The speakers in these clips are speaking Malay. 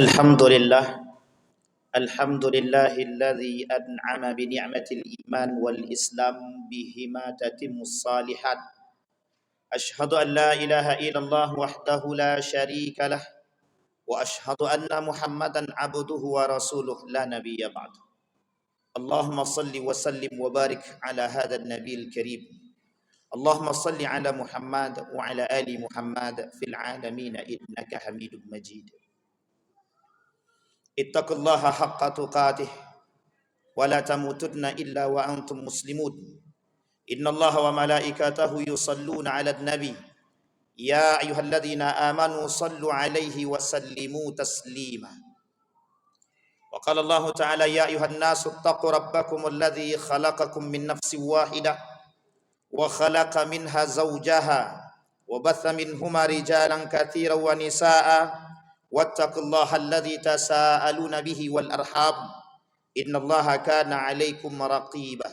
الحمد لله الحمد لله الذي أنعم بنعمة الإيمان والإسلام بهما تتم الصالحات. أشهد أن لا إله إلا الله وحده لا شريك له وأشهد أن محمدا عبده ورسوله لا نبي بعد. اللهم صل وسلم وبارك على هذا النبي الكريم. اللهم صل على محمد وعلى آل محمد في العالمين إنك حميد مجيد. Ittaqullaha haqqa tuqatih wa la tamutunna illa wa antum muslimun. Innallaha wa malaikatahu yusalluna 'alan nabi. Ya ayyuhalladzina amanu sallu 'alaihi wa sallimu taslima. Wa qala Allah ta'ala ya ayyuhan nasu ittaqu rabbakumul ladzi khalaqakum min nafsin wahidah wa khalaqa minha zawjaha wa batha minhuma rijalan katsiran wa nisaa'a. Wattaqullaha alladzi tasaaluna bihi wal arham innallaha kana 'alaikum raqiba.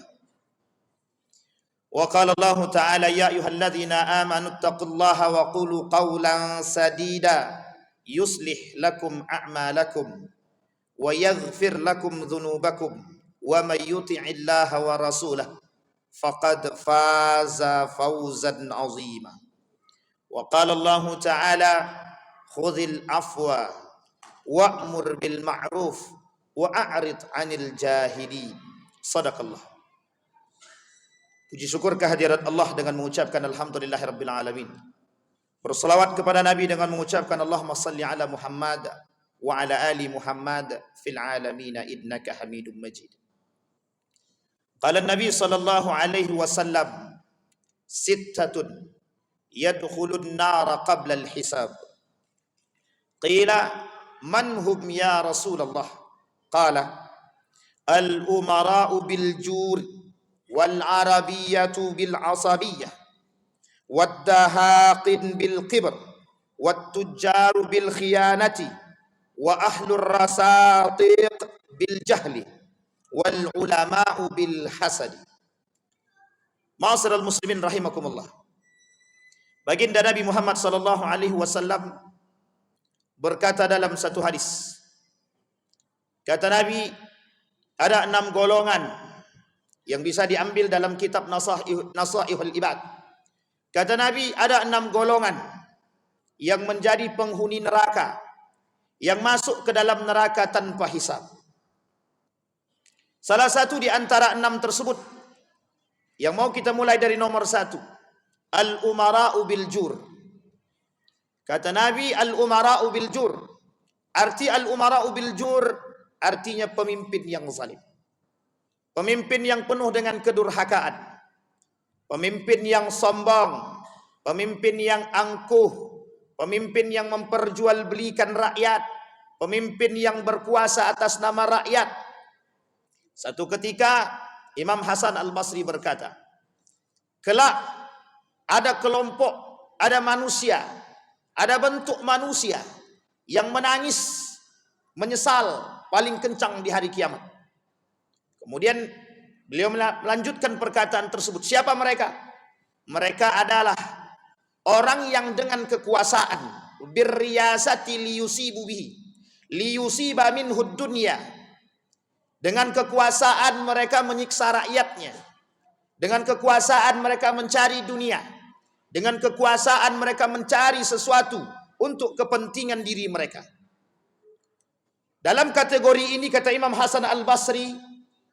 Wa qala Allah ta'ala ya ayyuhalladzina amanu taqullaha wa qulu qawlan sadida yuslih lakum a'malakum wa yaghfir lakum dhunubakum wa may yuti'illaha wa rasulahu faqad faza fawzan 'azima. Wa qala Allah ta'ala khudhil afwa wa'mur bil ma'ruf wa a'rid 'anil jahili. Sadaqallah. Puji syukur kehadirat Allah dengan mengucapkan alhamdulillahirabbil alamin. Berselawat kepada Nabi dengan mengucapkan Allahumma salli ala Muhammad wa ala ali Muhammad fil alamin innaka Hamidum Majid. Qala Nabi sallallahu alaihi wasallam sittatun yadkhulun nara qabla al-hisab. Qila man hum ya Rasulullah? Qala al-umara'u bil jur wal arabiyyatu bil asabiyyah wad dahaqin bil qibr wat tujjaru bil khiyanati wa ahlur rasatiq bil jahli wal ulama'u bil hasadi. Ma'asyiral muslimin rahimakumullah. Baginda Nabi Muhammad sallallahu alaihi wasallam berkata dalam satu hadis, kata Nabi, ada 6 golongan yang bisa diambil dalam kitab Nasaihul Ibad. Kata Nabi, ada 6 golongan yang menjadi penghuni neraka, yang masuk ke dalam neraka tanpa hisab. Salah satu di antara 6 tersebut yang mau kita mulai dari nomor 1, al-umara'u bil jur. Kata Nabi, al-umara'u bil jur. Arti al-umara'u bil jur artinya pemimpin yang zalim. Pemimpin yang penuh dengan kedurhakaan. Pemimpin yang sombong. Pemimpin yang angkuh. Pemimpin yang memperjualbelikan rakyat. Pemimpin yang berkuasa atas nama rakyat. Satu ketika Imam Hasan Al-Basri berkata, kelak ada kelompok, ada manusia, ada bentuk manusia yang menangis, menyesal paling kencang di hari kiamat. Kemudian beliau melanjutkan perkataan tersebut. Siapa mereka? Mereka adalah orang yang dengan kekuasaan, birriyasati liyusibu bihi, liyusiba minhud dunya. Dengan kekuasaan mereka menyiksa rakyatnya. Dengan kekuasaan mereka mencari dunia. Dengan kekuasaan mereka mencari sesuatu untuk kepentingan diri mereka. Dalam kategori ini kata Imam Hasan Al-Basri,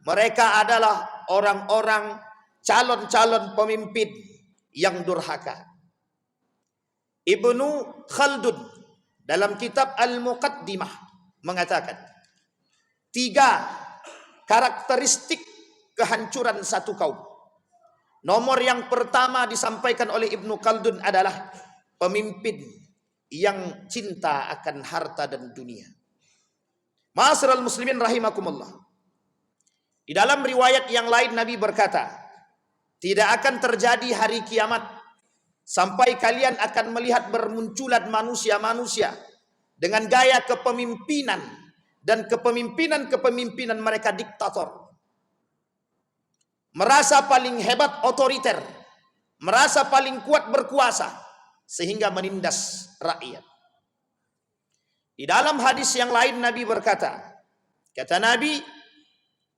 mereka adalah orang-orang calon-calon pemimpin yang durhaka. Ibnu Khaldun dalam kitab Al-Muqaddimah mengatakan 3 karakteristik kehancuran satu kaum. Nomor yang pertama disampaikan oleh Ibnu Khaldun adalah pemimpin yang cinta akan harta dan dunia. Ma'asyiral muslimin rahimakumullah. Di dalam riwayat yang lain Nabi berkata, tidak akan terjadi hari kiamat sampai kalian akan melihat bermunculan manusia-manusia dengan gaya kepemimpinan dan kepemimpinan mereka diktator. Merasa paling hebat otoriter, merasa paling kuat berkuasa, sehingga menindas rakyat. Di dalam hadis yang lain Nabi berkata, kata Nabi,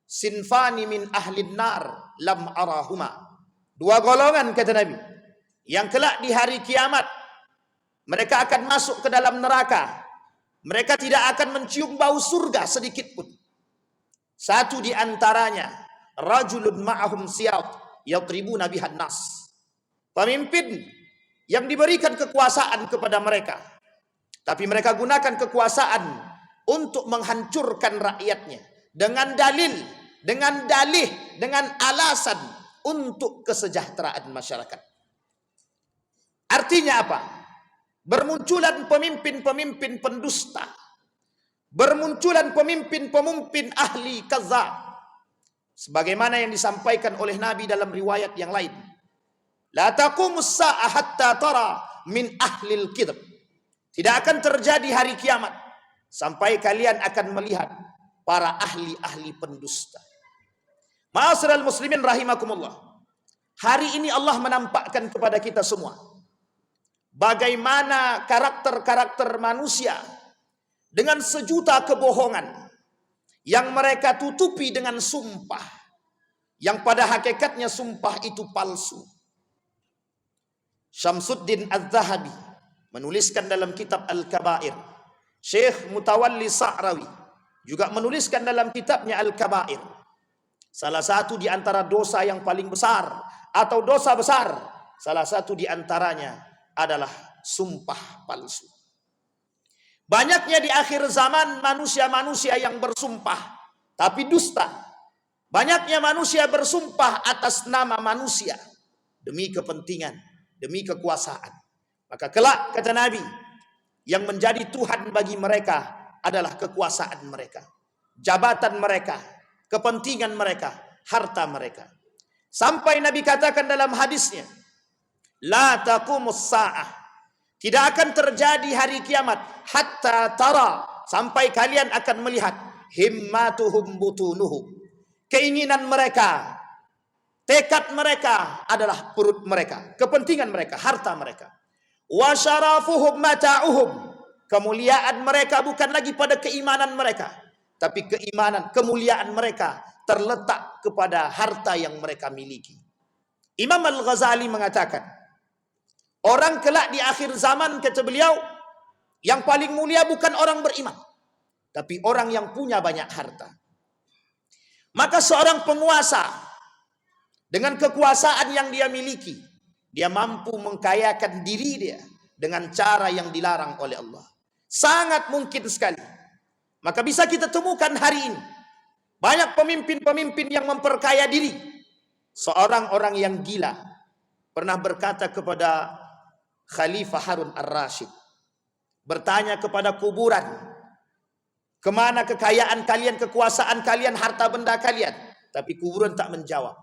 sinfani min ahlin nar lam arahuma. Dua golongan kata Nabi, yang kelak di hari kiamat mereka akan masuk ke dalam neraka. Mereka tidak akan mencium bau surga sedikit pun. Satu di antaranya, rajulun ma'ahum siyat yadribuna bihan nas. Pemimpin yang diberikan kekuasaan kepada mereka, tapi mereka gunakan kekuasaan untuk menghancurkan rakyatnya dengan dalil, dengan dalih, dengan alasan untuk kesejahteraan masyarakat. Artinya apa? Bermunculan pemimpin-pemimpin pendusta, bermunculan pemimpin-pemimpin ahli kadzdzab, sebagaimana yang disampaikan oleh Nabi dalam riwayat yang lain. La taqumus sa'ah hatta tara min ahlil kidb. Tidak akan terjadi hari kiamat sampai kalian akan melihat para ahli-ahli pendusta. Ma'asyiral muslimin rahimakumullah. Hari ini Allah menampakkan kepada kita semua bagaimana karakter-karakter manusia dengan sejuta kebohongan yang mereka tutupi dengan sumpah, yang pada hakikatnya sumpah itu palsu. Syamsuddin Az-Zahabi menuliskan dalam kitab Al-Kabair. Syekh Mutawalli Sa'rawi juga menuliskan dalam kitabnya Al-Kabair. Salah satu di antara dosa yang paling besar atau dosa besar, salah satu di antaranya adalah sumpah palsu. Banyaknya di akhir zaman manusia-manusia yang bersumpah tapi dusta. Banyaknya manusia bersumpah atas nama manusia demi kepentingan, demi kekuasaan. Maka kelak kata Nabi, yang menjadi Tuhan bagi mereka adalah kekuasaan mereka, jabatan mereka, kepentingan mereka, harta mereka. Sampai Nabi katakan dalam hadisnya, la taqumus sa'ah, tidak akan terjadi hari kiamat hatta tara, sampai kalian akan melihat himmatuhum butunuhum, keinginan mereka, tekad mereka adalah perut mereka, kepentingan mereka, harta mereka. Wa syarafuhum mata'uhum, kemuliaan mereka bukan lagi pada keimanan mereka, tapi keimanan, kemuliaan mereka terletak kepada harta yang mereka miliki. Imam Al-Ghazali mengatakan, orang kelak di akhir zaman kata beliau, yang paling mulia bukan orang beriman, tapi orang yang punya banyak harta. Maka seorang penguasa dengan kekuasaan yang dia miliki, dia mampu mengkayakan diri dia dengan cara yang dilarang oleh Allah. Sangat mungkin sekali. Maka bisa kita temukan hari ini banyak pemimpin-pemimpin yang memperkaya diri. Seorang orang yang gila pernah berkata kepada Khalifah Harun Ar-Rasyid, bertanya kepada kuburan, kemana kekayaan kalian, kekuasaan kalian, harta benda kalian? Tapi kuburan tak menjawab.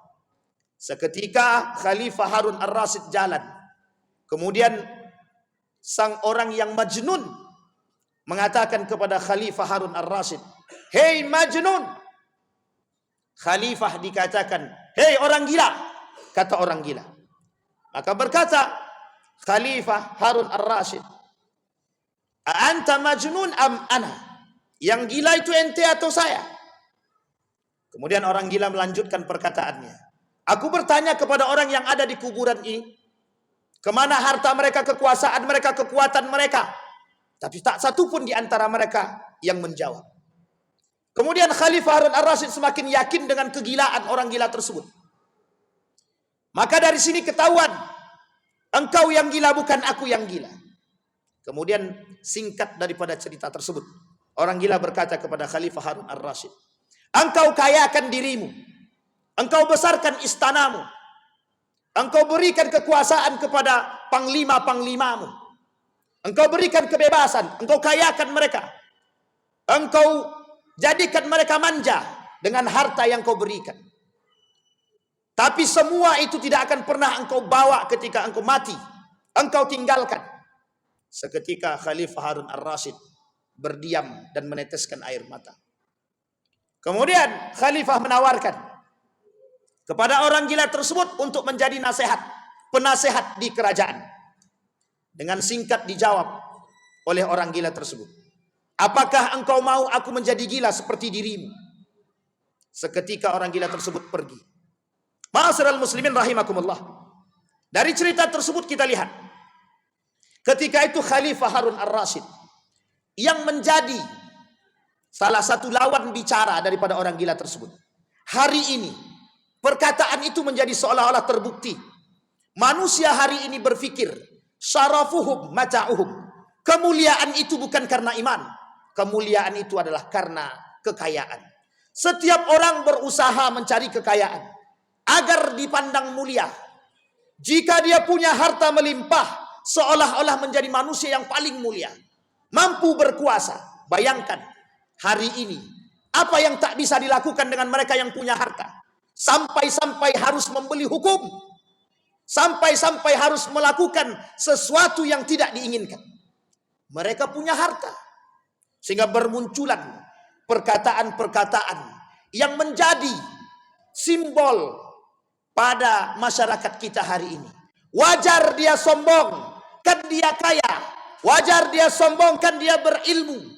Seketika Khalifah Harun Ar-Rasyid jalan. Kemudian sang orang yang majnun mengatakan kepada Khalifah Harun Ar-Rasyid, "Hei majnun." Khalifah dikatakan, "Hei orang gila." Kata orang gila. Maka berkata Khalifah Harun Ar-Rasyid, "Anta majnun am ana?" Yang gila itu ente atau saya? Kemudian orang gila melanjutkan perkataannya, "Aku bertanya kepada orang yang ada di kuburan ini, kemana harta mereka, kekuasaan mereka, kekuatan mereka? Tapi tak satu pun di antara mereka yang menjawab." Kemudian Khalifah Harun Ar-Rasyid semakin yakin dengan kegilaan orang gila tersebut. Maka dari sini ketahuan, engkau yang gila bukan aku yang gila. Kemudian singkat daripada cerita tersebut, orang gila berkata kepada Khalifah Harun Ar-Rasyid, "Engkau kayakan dirimu, engkau besarkan istanamu, engkau berikan kekuasaan kepada panglima-panglimamu, engkau berikan kebebasan, engkau kayakan mereka, engkau jadikan mereka manja dengan harta yang kau berikan. Tapi semua itu tidak akan pernah engkau bawa ketika engkau mati, engkau tinggalkan." Seketika Khalifah Harun Ar-Rasyid berdiam dan meneteskan air mata. Kemudian Khalifah menawarkan kepada orang gila tersebut untuk menjadi penasehat di kerajaan. Dengan singkat dijawab oleh orang gila tersebut, Apakah engkau mau aku menjadi gila seperti dirimu? Seketika orang gila tersebut pergi. Ma'asyiral muslimin rahimakumullah. Dari cerita tersebut kita lihat, ketika itu Khalifah Harun ar-Rasyid yang menjadi salah satu lawan bicara daripada orang gila tersebut. Hari ini perkataan itu menjadi seolah-olah terbukti. Manusia hari ini berpikir syarafuhum mata'uhum. Kemuliaan itu bukan karena iman. Kemuliaan itu adalah karena kekayaan. Setiap orang berusaha mencari kekayaan agar dipandang mulia. Jika dia punya harta melimpah, seolah-olah menjadi manusia yang paling mulia, mampu berkuasa. Bayangkan hari ini apa yang tak bisa dilakukan dengan mereka yang punya harta. Sampai-sampai harus membeli hukum, sampai-sampai harus melakukan sesuatu yang tidak diinginkan. Mereka punya harta, sehingga bermunculan perkataan-perkataan yang menjadi simbol pada masyarakat kita hari ini. Wajar dia sombong, kan dia kaya. Wajar dia sombong, kan dia berilmu.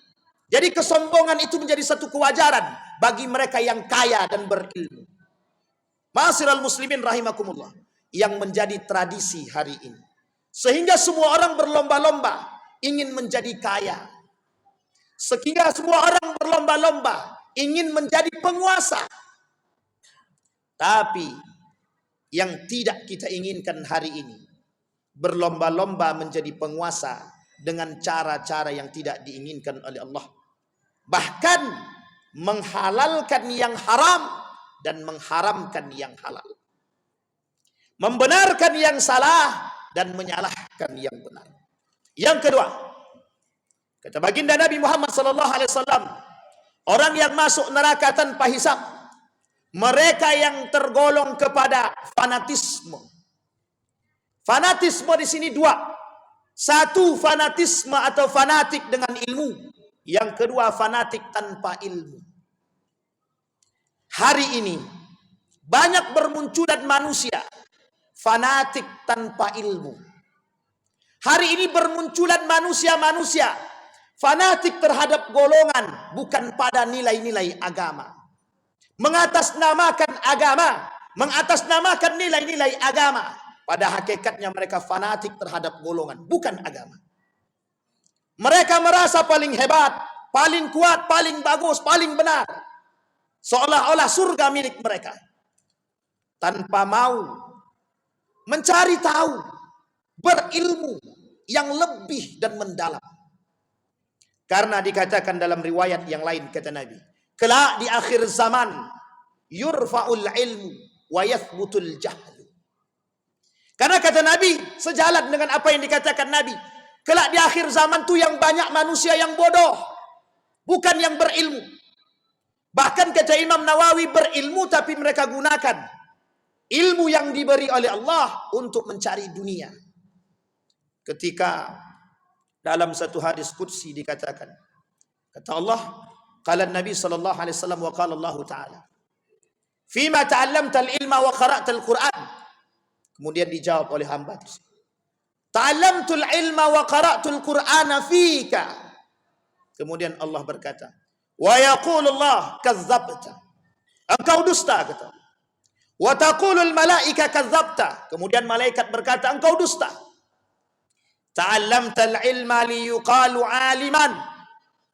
Jadi kesombongan itu menjadi satu kewajaran bagi mereka yang kaya dan berilmu. Ma'asyiral muslimin rahimakumullah, yang menjadi tradisi hari ini. Sehingga semua orang berlomba-lomba ingin menjadi kaya. Sehingga semua orang berlomba-lomba ingin menjadi penguasa. Tapi yang tidak kita inginkan hari ini, berlomba-lomba menjadi penguasa dengan cara-cara yang tidak diinginkan oleh Allah. Bahkan menghalalkan yang haram dan mengharamkan yang halal. Membenarkan yang salah dan menyalahkan yang benar. Yang kedua, kata baginda Nabi Muhammad SAW, orang yang masuk neraka tanpa hisab, mereka yang tergolong kepada fanatisme. Fanatisme di sini dua. Satu, fanatisme atau fanatik dengan ilmu. Yang kedua, fanatik tanpa ilmu. Hari ini banyak bermunculan manusia fanatik tanpa ilmu. Hari ini bermunculan manusia-manusia fanatik terhadap golongan, bukan pada nilai-nilai agama. Mengatasnamakan agama, mengatasnamakan nilai-nilai agama. Pada hakikatnya mereka fanatik terhadap golongan, bukan agama. Mereka merasa paling hebat, paling kuat, paling bagus, paling benar. Seolah-olah surga milik mereka. Tanpa mau mencari tahu, berilmu yang lebih dan mendalam. Karena dikatakan dalam riwayat yang lain, kata Nabi, kelak di akhir zaman yurfa'ul ilmu wa yathbutul jahlu. Karena kata Nabi, sejalan dengan apa yang dikatakan Nabi, kelak di akhir zaman itu yang banyak manusia yang bodoh, bukan yang berilmu. Bahkan kata Imam Nawawi, berilmu tapi mereka gunakan ilmu yang diberi oleh Allah untuk mencari dunia. Ketika dalam satu hadis qudsi dikatakan, kata Allah, qala Nabi sallallahu alaihi wasallam wa qala Allah taala, "Fima ta'allamta al-ilma wa qara'ta al-Qur'an." Kemudian dijawab oleh hamba tersebut, "Ta'allamtul ilma wa qara'tul Qur'ana fika." Kemudian Allah berkata, "Wa yaqulu Allah kadzdzabta." Engkau dusta, kata. "Wa taqulul malaika kadzdzabta." Kemudian malaikat berkata, engkau dusta. "Ta'allamtal ilma liyuqalu 'aliman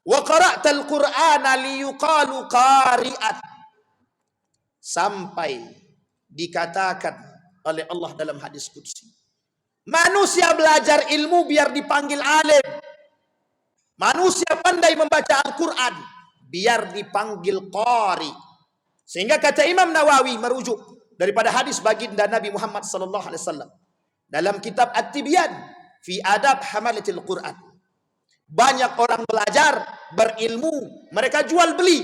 wa qara'tal Qur'ana liyuqalu qari'an." Sampai dikatakan oleh Allah dalam hadis qudsi, manusia belajar ilmu biar dipanggil alim. Manusia pandai membaca Al-Quran biar dipanggil qari. Sehingga kata Imam Nawawi merujuk daripada hadis baginda Nabi Muhammad SAW dalam kitab At-Tibyan fi adab hamalatil Quran. Banyak orang belajar, berilmu, mereka jual beli.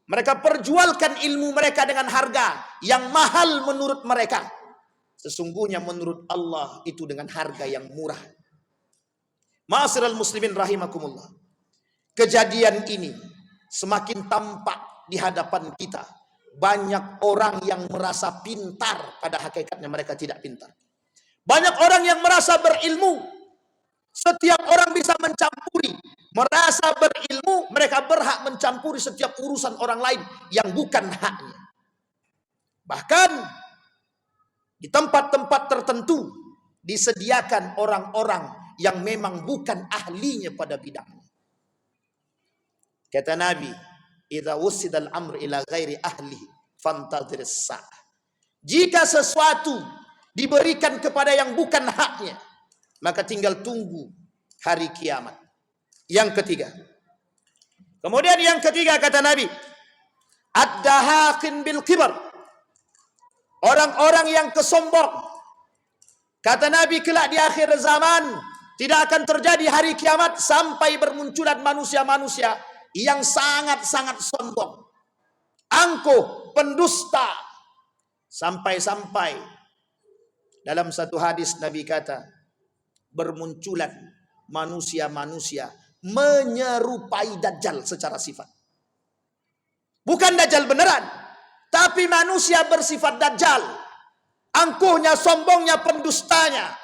Mereka perjualkan ilmu mereka dengan harga yang mahal menurut mereka. Sesungguhnya menurut Allah itu dengan harga yang murah. Ma'asyiral muslimin rahimakumullah. Kejadian ini semakin tampak di hadapan kita. Banyak orang yang merasa pintar, pada hakikatnya mereka tidak pintar. Banyak orang yang merasa berilmu. Setiap orang bisa mencampuri merasa berilmu, mereka berhak mencampuri setiap urusan orang lain yang bukan haknya. Bahkan di tempat-tempat tertentu disediakan orang-orang yang memang bukan ahlinya pada bidangnya. Kata Nabi, "Idza wusidal amr ila ghairi ahlihi fantadhiris sa'ah." Jika sesuatu diberikan kepada yang bukan haknya, maka tinggal tunggu hari kiamat. Yang ketiga. Kemudian yang ketiga kata Nabi, ad-dahaqin bil kibar. Orang-orang yang kesombong. Kata Nabi, kelak di akhir zaman tidak akan terjadi hari kiamat sampai bermunculan manusia-manusia yang sangat-sangat sombong, angkuh, pendusta. Sampai-sampai dalam satu hadis Nabi kata, bermunculan manusia-manusia menyerupai Dajjal secara sifat. Bukan Dajjal beneran, tapi manusia bersifat Dajjal. Angkuhnya, sombongnya, pendustanya.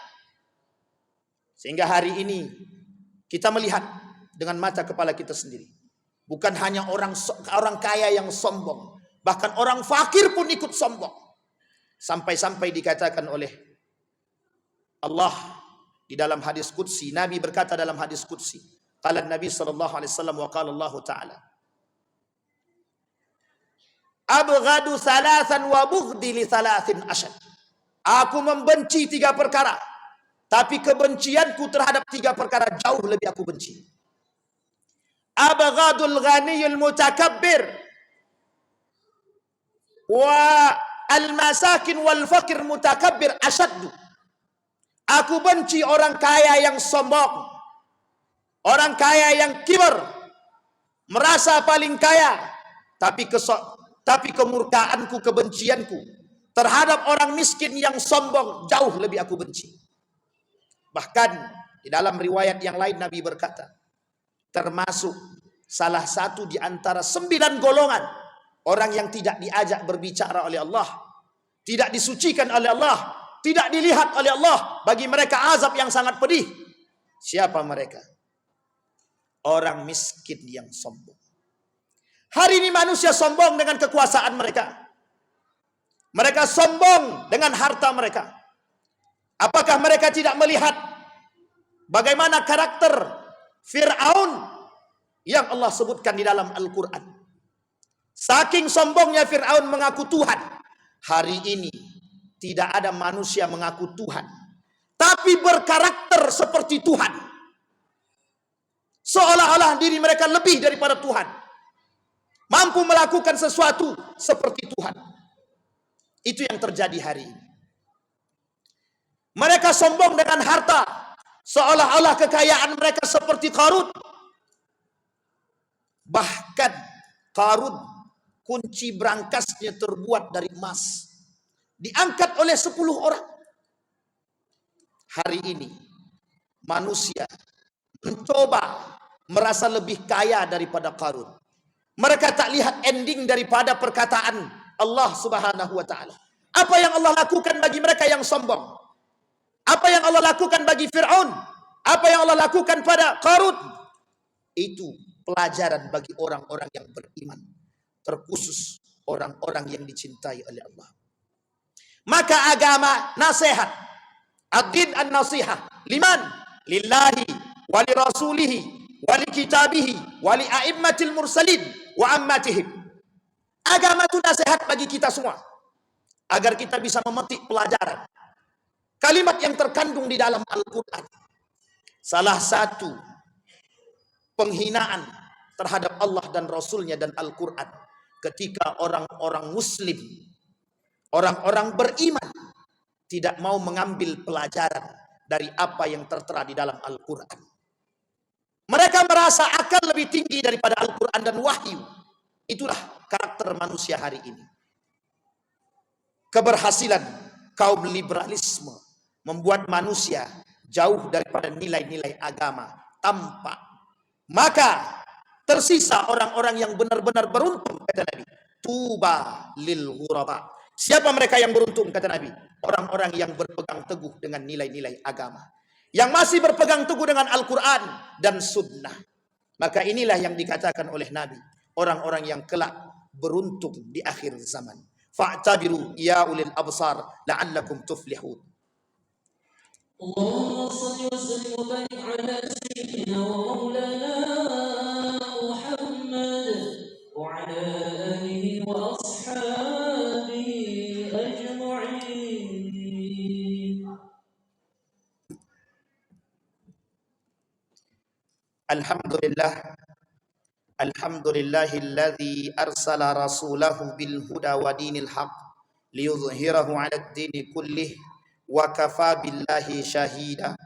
Sehingga hari ini kita melihat dengan mata kepala kita sendiri. Bukan hanya orang kaya yang sombong, bahkan orang fakir pun ikut sombong. Sampai-sampai dikatakan oleh Allah di dalam hadis qudsi, Nabi berkata dalam hadis qudsi, qala Nabi sallallahu alaihi wasallam wa qala Allah taala, abghadu thalathan wa bughdi li thalathin ashad. Aku membenci 3 perkara, tapi kebencianku terhadap 3 perkara jauh lebih aku benci. Abghadul ghaniyul mutakabbir wa al-masakin wal fakir mutakabbir asyaddu. Aku benci orang kaya yang sombong, orang kaya yang kibar, merasa paling kaya, tapi kemurkaanku, kebencianku terhadap orang miskin yang sombong jauh lebih aku benci. Bahkan di dalam riwayat yang lain Nabi berkata, termasuk salah satu di antara 9 golongan orang yang tidak diajak berbicara oleh Allah, tidak disucikan oleh Allah, tidak dilihat oleh Allah, bagi mereka azab yang sangat pedih. Siapa mereka? Orang miskin yang sombong. Hari ini manusia sombong dengan kekuasaan mereka. Mereka sombong dengan harta mereka. Apakah mereka tidak melihat bagaimana karakter Fir'aun yang Allah sebutkan di dalam Al-Quran? Saking sombongnya Fir'aun mengaku Tuhan. Hari ini tidak ada manusia mengaku Tuhan, tapi berkarakter seperti Tuhan. Seolah-olah diri mereka lebih daripada Tuhan, mampu melakukan sesuatu seperti Tuhan. Itu yang terjadi hari ini. Mereka sombong dengan harta, seolah-olah kekayaan mereka seperti Qarun. Bahkan Qarun kunci berangkasnya terbuat dari emas, diangkat oleh 10 orang. Hari ini manusia mencoba merasa lebih kaya daripada Qarun. Mereka tak lihat ending daripada perkataan Allah Subhanahu wa taala. Apa yang Allah lakukan bagi mereka yang sombong? Apa yang Allah lakukan bagi Fir'aun? Apa yang Allah lakukan pada Qarun? Itu pelajaran bagi orang-orang yang beriman, terkhusus orang-orang yang dicintai oleh Allah. Maka agama nasihat, ad-din an-nasihah, liman? Lillahi wa li rasulihi wa li kitabihi wa li a'immatil mursalin wa ammatihim. Agama itu nasihat bagi kita semua, agar kita bisa memetik pelajaran kalimat yang terkandung di dalam Al-Quran. Salah satu penghinaan terhadap Allah dan Rasulnya dan Al-Quran, ketika orang-orang muslim, orang-orang beriman, tidak mau mengambil pelajaran dari apa yang tertera di dalam Al-Quran. Mereka merasa akal lebih tinggi daripada Al-Quran dan wahyu. Itulah karakter manusia hari ini. Keberhasilan kaum liberalisme membuat manusia jauh daripada nilai-nilai agama tampak. Maka tersisa orang-orang yang benar-benar beruntung, kata Nabi. Tuba lil ghuraba. Siapa mereka yang beruntung, kata Nabi? Orang-orang yang berpegang teguh dengan nilai-nilai agama, yang masih berpegang teguh dengan Al-Quran dan Sunnah. Maka inilah yang dikatakan oleh Nabi, orang-orang yang kelak beruntung di akhir zaman. Fa'tabiru ya ulil absar la'allakum tuflihun. اللهم صل وسلم وبارك على سيدنا ومولانا محمد وعلى آله وأصحابه أجمعين. الحمد لله الذي أرسل رسوله بالهدى ودين الحق ليظهره على الدين كله وكفى بالله شهيدا.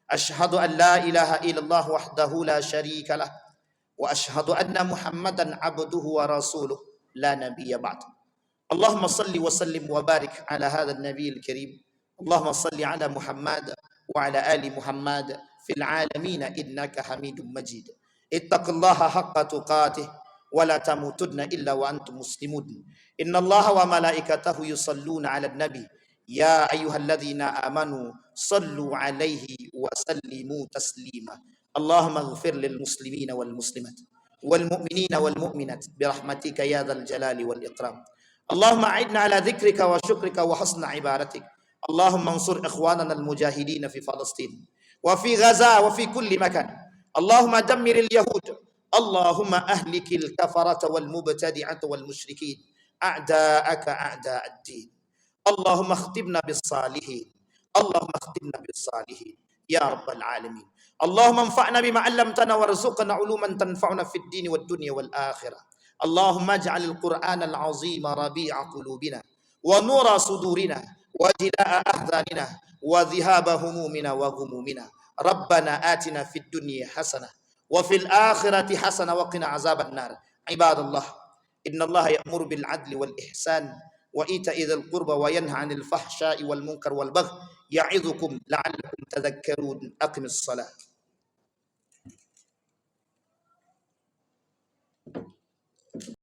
أشهد أن لا إله إلا الله وحده لا شريك له وأشهد أن محمدا عبده ورسوله لا نبي بعد. اللهم صل وسلم وبارك على هذا النبي الكريم. اللهم صل على محمد وعلى آل محمد في العالمين إنك حميد مجيد. اتق الله حق تقاته ولا تموتن إلا وأنتم مسلمون. إن الله وملائكته يصلون على النبي يا أيها الذين آمنوا صلوا عليه وسلموا تسليما. اللهم اغفر للمسلمين والمسلمات والمؤمنين والمؤمنات برحمتك يا ذا الجلال والإكرام. اللهم أعنا على ذكرك وشكرك وحسن عبادتك. اللهم انصر إخواننا المجاهدين في فلسطين وفي غزة وفي كل مكان. اللهم دمر اليهود. اللهم أهلك الكفرة والمبتدعة والمشركين أعداءك أعداء الدين. اللهم اختمنا بالصالحين. اللهم اختمنا بالصالحين يا رب العالمين. اللهم انفعنا بما علمتنا وارزقنا علوما تنفعنا في الدين والدنيا والآخرة. اللهم اجعل القرآن العظيم ربيع قلوبنا ونور صدورنا وجلاء أحزاننا وذهاب همومنا وغمومنا. ربنا آتنا في الدنيا حسنة وفي الآخرة حسنة وقنا عذاب النار. عباد الله، إن الله يأمر بالعدل والإحسان وإيتاء ذي القربى وينهى عن الفحشاء والمنكر والبغي يعظكم لعلكم تذكرون. أقم الصلاة.